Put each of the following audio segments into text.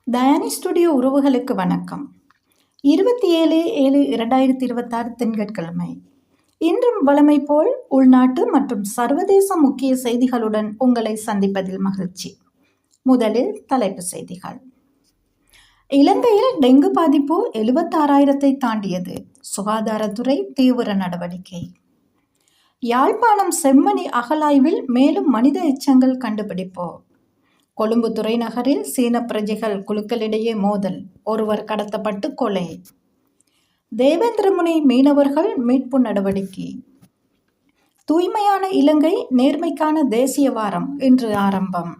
தயானி studio உறவுகளுக்கு வணக்கம். 27/7/2026 திங்கட்கிழமை. இன்றும் வழமை போல் உள்நாட்டு மற்றும் சர்வதேச முக்கிய செய்திகளுடன் உங்களை சந்திப்பதில் மகிழ்ச்சி. முதலில் தலைப்பு செய்திகள். இலங்கையில் டெங்கு பாதிப்பு 76,000 தாண்டியது. சுகாதாரத்துறை தீவிர நடவடிக்கை. யாழ்ப்பாணம் செம்மணி அகழாய்வில் மேலும் மனித எச்சங்கள் கண்டுபிடிப்பு. கொழும்பு துறைநகரில் சீன பிரஜைகள் குழுக்களிடையே மோதல், ஒருவர் கடத்தப்பட்டு கொலை. தேவேந்திரமுனை மீனவர்கள் மீட்பு நடவடிக்கை. தூய்மையான இலங்கை நேர்மைக்கான தேசிய வாரம் இன்று ஆரம்பம்.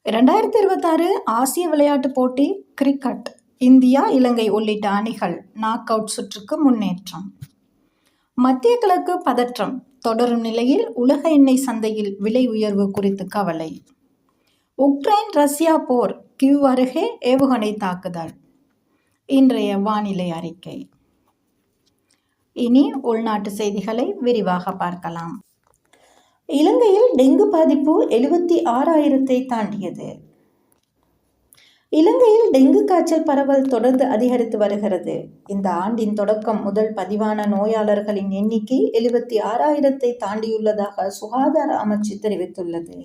2026 ஆசிய விளையாட்டுப் போட்டி கிரிக்கெட். இந்தியா இலங்கை உள்ளிட்ட அணிகள் நாக் அவுட் சுற்றுக்கு முன்னேற்றம். மத்திய கிழக்கு பதற்றம் தொடரும் நிலையில் உலக எண்ணெய் சந்தையில் விலை உயர்வு குறித்து கவலை. உக்ரைன் ரஷ்யா போர், கிவ் அருகே ஏவுகணை தாக்குதல். இன்றைய வானிலை அறிக்கை. இனி உள்நாட்டு செய்திகளை விரிவாக பார்க்கலாம். இலங்கையில் டெங்கு பாதிப்பு 76,000 தாண்டியது. இலங்கையில் டெங்கு காய்ச்சல் பரவல் தொடர்ந்து அதிகரித்து வருகிறது. இந்த ஆண்டின் தொடக்கம் முதல் பதிவான நோயாளர்களின் எண்ணிக்கை 76,000 தாண்டியுள்ளதாக சுகாதார அமைச்சு தெரிவித்துள்ளது.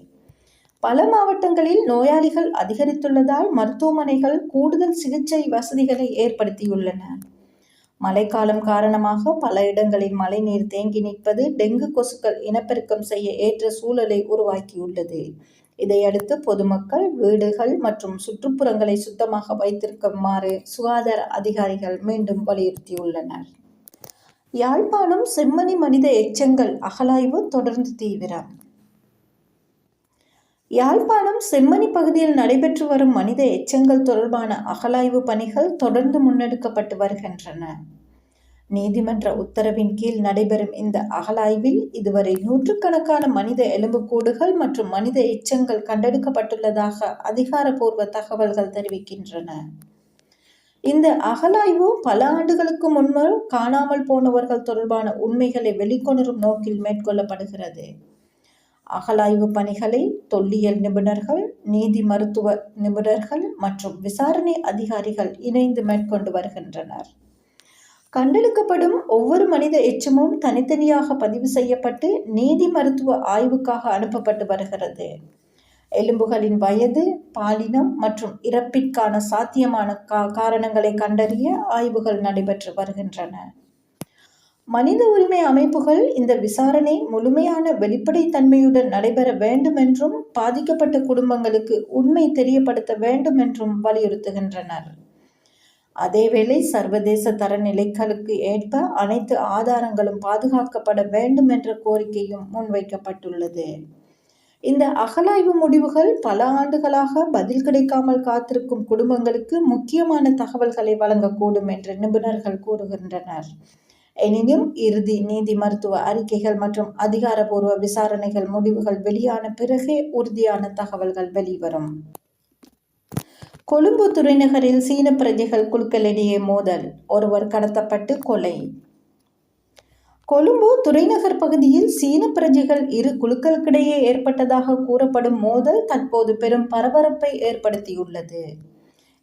பல மாவட்டங்களில் நோயாளிகள் அதிகரித்துள்ளதால் மருத்துவமனைகள் கூடுதல் சிகிச்சை வசதிகளை ஏற்படுத்தியுள்ளன. மழைக்காலம் காரணமாக பல இடங்களில் மழைநீர் தேங்கி நிற்பது டெங்கு கொசுக்கள் இனப்பெருக்கம் செய்ய ஏற்ற சூழலை உருவாக்கியுள்ளது. இதையடுத்து பொதுமக்கள் வீடுகள் மற்றும் சுற்றுப்புறங்களை சுத்தமாக வைத்திருக்குமாறு சுகாதார அதிகாரிகள் மீண்டும் வலியுறுத்தியுள்ளனர். யாழ்ப்பாணம் செம்மணி மனித எச்சங்கள் அகழாய்வு தொடர்ந்து தீவிரம். யாழ்ப்பாணம் செம்மணி பகுதியில் நடைபெற்று வரும் மனித எச்சங்கள் தொடர்பான அகழாய்வு பணிகள் தொடர்ந்து முன்னெடுக்கப்பட்டு வருகின்றன. நீதிமன்ற உத்தரவின் கீழ் நடைபெறும் இந்த அகழாய்வில் இதுவரை நூற்றுக்கணக்கான மனித எலும்புக்கூடுகள் மற்றும் மனித எச்சங்கள் கண்டெடுக்கப்பட்டுள்ளதாக அதிகாரப்பூர்வ தகவல்கள் தெரிவிக்கின்றன. இந்த அகழாய்வு பல ஆண்டுகளுக்கு முன்பு காணாமல் போனவர்கள் தொடர்பான உண்மைகளை வெளிக்கொணரும் நோக்கில் மேற்கொள்ளப்படுகிறது. அகழாய்வு பணிகளை தொல்லியல் நிபுணர்கள், நீதி மருத்துவ நிபுணர்கள் மற்றும் விசாரணை அதிகாரிகள் இணைந்து மேற்கொண்டு வருகின்றனர். கண்டெடுக்கப்படும் ஒவ்வொரு மனித எச்சமும் தனித்தனியாக பதிவு செய்யப்பட்டு நீதி மருத்துவ ஆய்வுக்காக அனுப்பப்பட்டு வருகிறது. எலும்புகளின் வயது, பாலினம் மற்றும் இறப்பிற்கான சாத்தியமான காரணங்களை கண்டறிய ஆய்வுகள் நடைபெற்று வருகின்றன. மனித உரிமை அமைப்புகள் இந்த விசாரணை முழுமையான வெளிப்படைத்தன்மையுடன் நடைபெற வேண்டும் என்றும் பாதிக்கப்பட்ட குடும்பங்களுக்கு உண்மை தெரியப்படுத்த வேண்டும் என்றும் வலியுறுத்துகின்றனர். அதேவேளை சர்வதேச தரநிலைகளுக்கு ஏற்ப அனைத்து ஆதாரங்களும் பாதுகாக்கப்பட வேண்டும் என்ற கோரிக்கையும் முன்வைக்கப்பட்டுள்ளது. இந்த அகழாய்வு முடிவுகள் பல ஆண்டுகளாக பதில் கிடைக்காமல் காத்திருக்கும் குடும்பங்களுக்கு முக்கியமான தகவல்களை வழங்கக்கூடும் என்று நிபுணர்கள் கூறுகின்றனர். எனினும் இறுதி நீதி மருத்துவ அறிக்கைகள் மற்றும் அதிகாரப்பூர்வ விசாரணைகள் முடிவுகள் வெளியான பிறகே உறுதியான தகவல்கள் வெளிவரும். கொழும்பு துறைநகரில் சீன பிரஜைகள் குழுக்களிடையே மோதல், ஒருவர் கடத்தப்பட்டு கொலை. கொழும்பு துறைநகர் பகுதியில் சீன பிரஜைகள் இரு குழுக்களுக்கிடையே ஏற்பட்டதாக கூறப்படும் மோதல் தற்போது பெரும் பரபரப்பை ஏற்படுத்தியுள்ளது.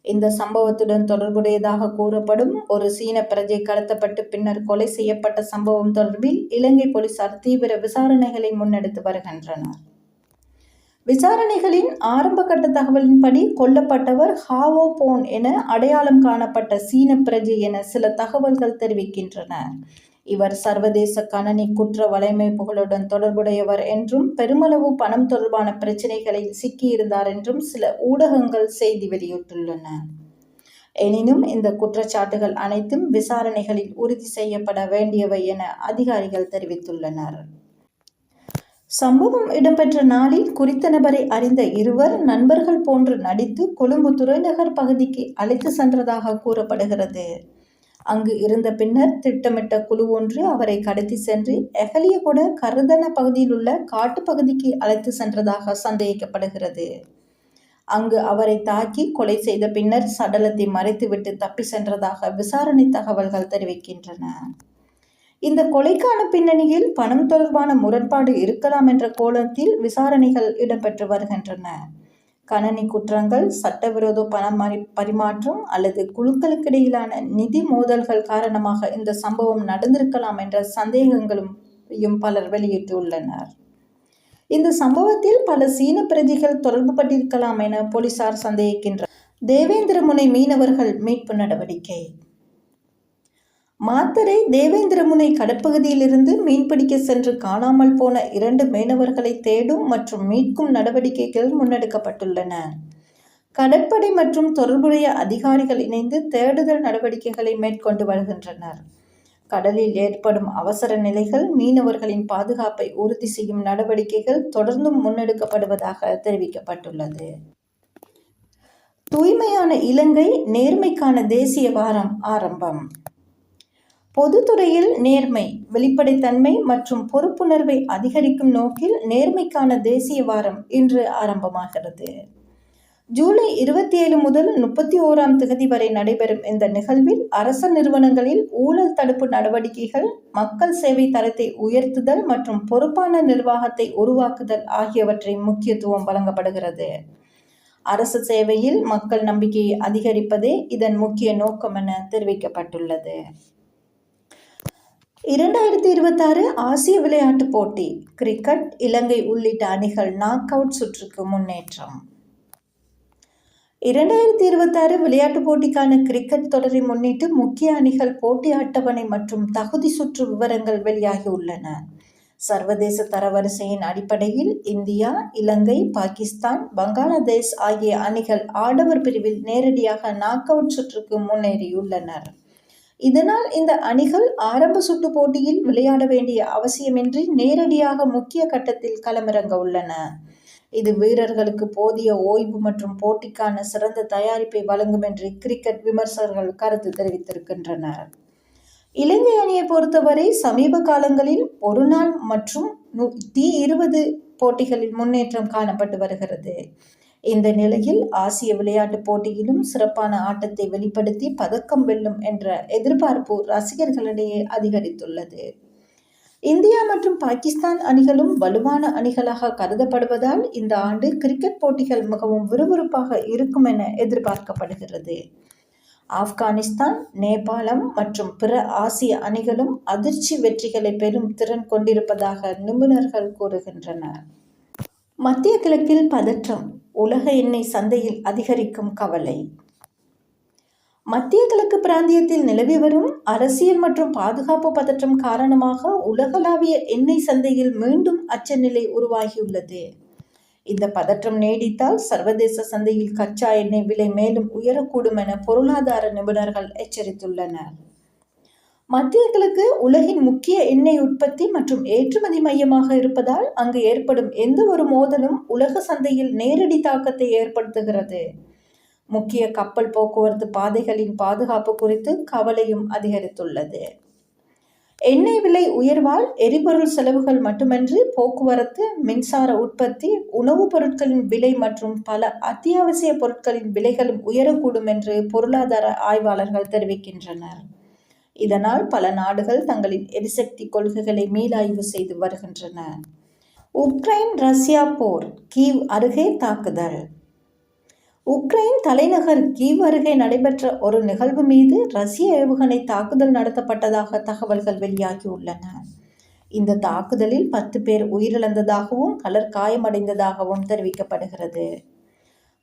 இந்த சம்பவத்துடன் தொடர்புடையதாக கூறப்படும் ஒரு சீன பிரஜை கடத்தப்பட்டு பின்னர் கொலை செய்யப்பட்ட சம்பவம் தொடர்பில் இலங்கை போலீசார் தீவிர விசாரணைகளை முன்னெடுத்து வருகின்றனர். விசாரணைகளின் ஆரம்ப கட்ட தகவலின்படி கொல்லப்பட்டவர் ஹாவோ போன் என அடையாளம் காணப்பட்ட சீன பிரஜை என சில தகவல்கள் தெரிவிக்கின்றன. இவர் சர்வதேச கணனி குற்ற வலையமைப்புகளுடன் தொடர்புடையவர் என்றும் பெருமளவு பணம் தொடர்பான பிரச்சினைகளில் சிக்கியிருந்தார் என்றும் சில ஊடகங்கள் செய்தி வெளியிட்டுள்ளன. எனினும் இந்த குற்றச்சாட்டுகள் அனைத்தும் விசாரணைகளில் உறுதி செய்யப்பட வேண்டியவை என அதிகாரிகள் தெரிவித்துள்ளனர். சம்பவம் இடம்பெற்ற நாளில் குறித்த நபரை அறிந்த இருவர் நண்பர்கள் போன்று நடித்து கொழும்பு துறைநகர் பகுதிக்கு அழைத்து சென்றதாக கூறப்படுகிறது. அங்கு இருந்த பின்னர் திட்டமிட்ட குழு ஒன்று அவரை கடத்தி சென்று எகலியகொட கருதன பகுதியில் உள்ள காட்டுப்பகுதிக்கு அழைத்து சென்றதாக சந்தேகிக்கப்படுகிறது. அங்கு அவரை தாக்கி கொலை செய்த பின்னர் சடலத்தை மறைத்துவிட்டு தப்பி சென்றதாக விசாரணை தகவல்கள் தெரிவிக்கின்றன. இந்த கொலைக்கான பின்னணியில் பணம் தொடர்பான முரண்பாடு இருக்கலாம் என்ற கோணத்தில் விசாரணைகள் இடம்பெற்று வருகின்றன. கணனி குற்றங்கள், சட்டவிரோத பரிமாற்றம் அல்லது குழுக்களுக்கிடையிலான நிதி மோதல்கள் காரணமாக இந்த சம்பவம் நடந்திருக்கலாம் என்ற சந்தேகங்களும் பலர் வெளியிட்டுள்ளனர். இந்த சம்பவத்தில் பல சீன பிரஜைகள் தொடர்புபட்டிருக்கலாம் என போலீசார் சந்தேகிக்கின்றனர். தேவேந்திரமுனை மீனவர்கள் மீட்பு நடவடிக்கை. மாத்தறை தேவேந்திரமுனை கடற்பகுதியிலிருந்து மீன்பிடிக்க சென்று காணாமல் போன 2 மீனவர்களை தேடும் மற்றும் மீட்கும் நடவடிக்கைகள் முன்னெடுக்கப்பட்டுள்ளன. கடற்படை மற்றும் தொடர்புடைய அதிகாரிகள் இணைந்து தேடுதல் நடவடிக்கைகளை மேற்கொண்டு வருகின்றனர். கடலில் ஏற்படும் அவசர நிலைகள், மீனவர்களின் பாதுகாப்பை உறுதி செய்யும் நடவடிக்கைகள் தொடர்ந்தும் முன்னெடுக்கப்படுவதாக தெரிவிக்கப்பட்டுள்ளது. தூய்மையான இலங்கை நேர்மைக்கான தேசிய வாரம் ஆரம்பம். பொதுத்துறையில் நேர்மை, வெளிப்படைத்தன்மை மற்றும் பொறுப்புணர்வை அதிகரிக்கும் நோக்கில் நேர்மைக்கான தேசிய வாரம் இன்று ஆரம்பமாகிறது. ஜூலை 27 முதல் 31 வரை நடைபெறும் இந்த நிகழ்வில் அரச நிறுவனங்களில் ஊழல் தடுப்பு நடவடிக்கைகள், மக்கள் சேவை தரத்தை உயர்த்துதல் மற்றும் பொறுப்பான நிர்வாகத்தை உருவாக்குதல் ஆகியவற்றை முக்கியத்துவம் வழங்கப்படுகிறது. அரசு சேவையில் மக்கள் நம்பிக்கையை அதிகரிப்பதே இதன் முக்கிய நோக்கம் என தெரிவிக்கப்பட்டுள்ளது. 2026 ஆசிய விளையாட்டுப் போட்டி. கிரிக்கெட், இலங்கை உள்ளிட்ட அணிகள் நாக் அவுட் சுற்றுக்கு முன்னேற்றம். 2026 விளையாட்டுப் போட்டிக்கான கிரிக்கெட் தொடரை முன்னிட்டு முக்கிய அணிகள் போட்டி அட்டவணை மற்றும் தகுதி சுற்று விவரங்கள் வெளியாகியுள்ளன. சர்வதேச தரவரிசையின் அடிப்படையில் இந்தியா, இலங்கை, பாகிஸ்தான், பங்களாதேஷ் ஆகிய அணிகள் ஆடவர் பிரிவில் நேரடியாக நாக் அவுட் சுற்றுக்கு முன்னேறியுள்ளனர். இதனால் இந்த அணிகள் ஆரம்ப சுற்று போட்டியில் விளையாட வேண்டிய அவசியமின்றி நேரடியாக முக்கிய கட்டத்தில் களமிறங்க உள்ளன. இது வீரர்களுக்கு போதிய ஓய்வு மற்றும் போட்டிக்கான சிறந்த தயாரிப்பை வழங்கும் என்று கிரிக்கெட் விமர்சகர்கள் கருத்து தெரிவித்திருக்கின்றனர். இலங்கை அணியை பொறுத்தவரை சமீப காலங்களில் ஒருநாள் மற்றும் T20 போட்டிகளில் முன்னேற்றம் காணப்பட்டு வருகிறது. இந்த நிலையில் ஆசிய விளையாட்டுப் போட்டியிலும் சிறப்பான ஆட்டத்தை வெளிப்படுத்தி பதக்கம் வெல்லும் என்ற எதிர்பார்ப்பு ரசிகர்களிடையே அதிகரித்துள்ளது. இந்தியா மற்றும் பாகிஸ்தான் அணிகளும் வலுவான அணிகளாக கருதப்படுவதால் இந்த ஆண்டு கிரிக்கெட் போட்டிகள் மிகவும் விறுவிறுப்பாக இருக்கும் என எதிர்பார்க்கப்படுகிறது. ஆப்கானிஸ்தான், நேபாளம் மற்றும் பிற ஆசிய அணிகளும் அதிர்ச்சி வெற்றிகளை பெறும் திறன் கொண்டிருப்பதாக நிபுணர்கள் கூறுகின்றனர். மத்திய கிழக்கில் பதற்றம், உலக எண்ணெய் சந்தையில் அதிகரிக்கும் கவலை. மத்திய கிழக்கு பிராந்தியத்தில் நிலவி வரும் அரசியல் மற்றும் பாதுகாப்பு பதற்றம் காரணமாக உலகளாவிய எண்ணெய் சந்தையில் மீண்டும் அச்சநிலை உருவாகியுள்ளது. இந்த பதற்றம் நீடித்தால் சர்வதேச சந்தையில் கச்சா எண்ணெய் விலை மேலும் உயரக்கூடும் என பொருளாதார நிபுணர்கள் எச்சரித்துள்ளனர். மத்திய கிழக்கு உலகின் முக்கிய எண்ணெய் உற்பத்தி மற்றும் ஏற்றுமதி மையமாக இருப்பதால் அங்கு ஏற்படும் எந்த ஒரு மோதலும் உலக சந்தையில் நேரடி தாக்கத்தை ஏற்படுத்துகிறது. முக்கிய கப்பல் போக்குவரத்து பாதைகளின் பாதுகாப்பு குறித்து கவலையும் அதிகரித்துள்ளது. எண்ணெய் விலை உயர்வால் எரிபொருள் செலவுகள் மட்டுமன்றி போக்குவரத்து, மின்சார உற்பத்தி, உணவுப் பொருட்களின் விலை மற்றும் பல அத்தியாவசிய பொருட்களின் விலைகளும் உயரக்கூடும் என்று பொருளாதார ஆய்வாளர்கள் தெரிவிக்கின்றனர். இதனால் பல நாடுகள் தங்களின் எரிசக்தி கொள்கைகளை மீளாய்வு செய்து வருகின்றன. உக்ரைன் ரஷ்யா போர், கீவ் அருகே தாக்குதல். உக்ரைன் தலைநகர் கீவ் அருகே நடைபெற்ற ஒரு நிகழ்வு மீது ரஷ்ய ஏவுகணை தாக்குதல் நடத்தப்பட்டதாக தகவல்கள் வெளியாகியுள்ளன. இந்த தாக்குதலில் 10 பேர் உயிரிழந்ததாகவும் பலர் காயமடைந்ததாகவும் தெரிவிக்கப்படுகிறது.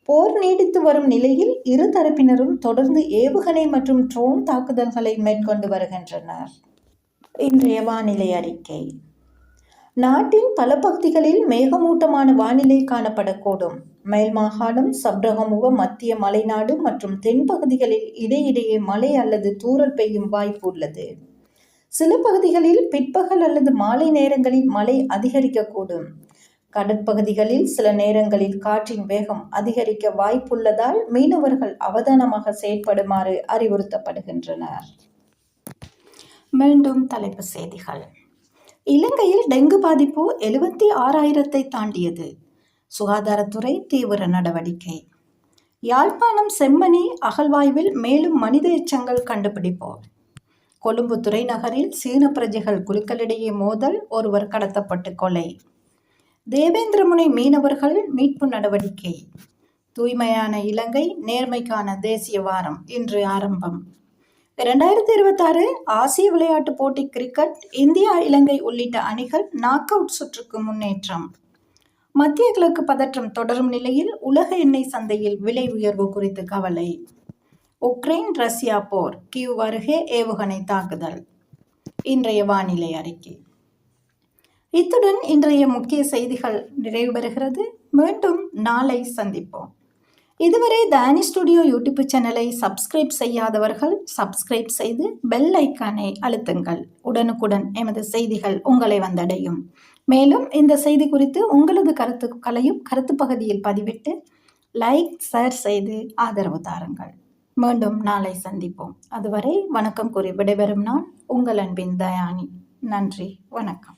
போர் நீடித்து வரும் நிலையில் இரு தரப்பினரும் தொடர்ந்து ஏவுகணை மற்றும் ட்ரோன் தாக்குதல்களை மேற்கொண்டு வருகின்றனர். இன்றைய வானிலை அறிக்கை. நாட்டின் பல பகுதிகளில் மேகமூட்டமான வானிலை காணப்படக்கூடும். மேல் மாகாணம், சப்ரகமுக, மத்திய மலைநாடு மற்றும் தென்பகுதிகளில் இடையிடையே மழை அல்லது தூறல் பெய்யும் வாய்ப்பு உள்ளது. சில பகுதிகளில் பிற்பகல் அல்லது மாலை நேரங்களில் மழை அதிகரிக்கக்கூடும். கடற்பகுதிகளில் சில நேரங்களில் காற்றின் வேகம் அதிகரிக்க வாய்ப்புள்ளதால் மீனவர்கள் அவதானமாக செயற்படுமாறு அறிவுறுத்தப்படுகின்றனர். மீண்டும் தலைப்புச் செய்திகள். இலங்கையில் டெங்கு பாதிப்பு 76,000 தாண்டியது. சுகாதாரத்துறை தீவிர நடவடிக்கை. யாழ்ப்பாணம் செம்மணி அகழ்வாய்வில் மேலும் மனித எச்சங்கள் கண்டுபிடிப்பு. கொழும்பு துறைநகரில் சீன பிரஜைகள் குழுக்களிடையே மோதல், ஒருவர் கடத்தப்பட்டு கொலை. தேவேந்திரமுனை மீனவர்கள் மீட்பு நடவடிக்கை. தூய்மையான இலங்கை நேர்மைக்கான தேசிய வாரம் இன்று ஆரம்பம். 2026 ஆசிய விளையாட்டுப் போட்டி கிரிக்கெட் இந்தியா இலங்கை உள்ளிட்ட அணிகள் நாக் அவுட் சுற்றுக்கு முன்னேற்றம். மத்திய கிழக்கு பதற்றம் தொடரும் நிலையில் உலக எண்ணெய் சந்தையில் விலை உயர்வு குறித்து கவலை. உக்ரைன் ரஷ்யா போர், கியூ அருகே ஏவுகணை தாக்குதல். இன்றைய வானிலை அறிக்கை. இத்துடன் இன்றைய முக்கிய செய்திகள் நிறைவு பெறுகிறது. மீண்டும் நாளை சந்திப்போம். இதுவரை தானி ஸ்டுடியோ யூடியூப் சேனலை சப்ஸ்கிரைப் செய்யாதவர்கள் சப்ஸ்கிரைப் செய்து பெல் ஐக்கானை அழுத்துங்கள். உடனுக்குடன் எமது செய்திகள் உங்களை வந்தடையும். மேலும் இந்த செய்தி குறித்து உங்களது கருத்துக்களையும் கருத்து பகுதியில் பதிவிட்டு லைக் ஷேர் செய்து ஆதரவு தாருங்கள். மீண்டும் நாளை சந்திப்போம். அதுவரை வணக்கம் கூறி விடைபெறும் நான் உங்கள் அன்பின் தயானி. நன்றி, வணக்கம்.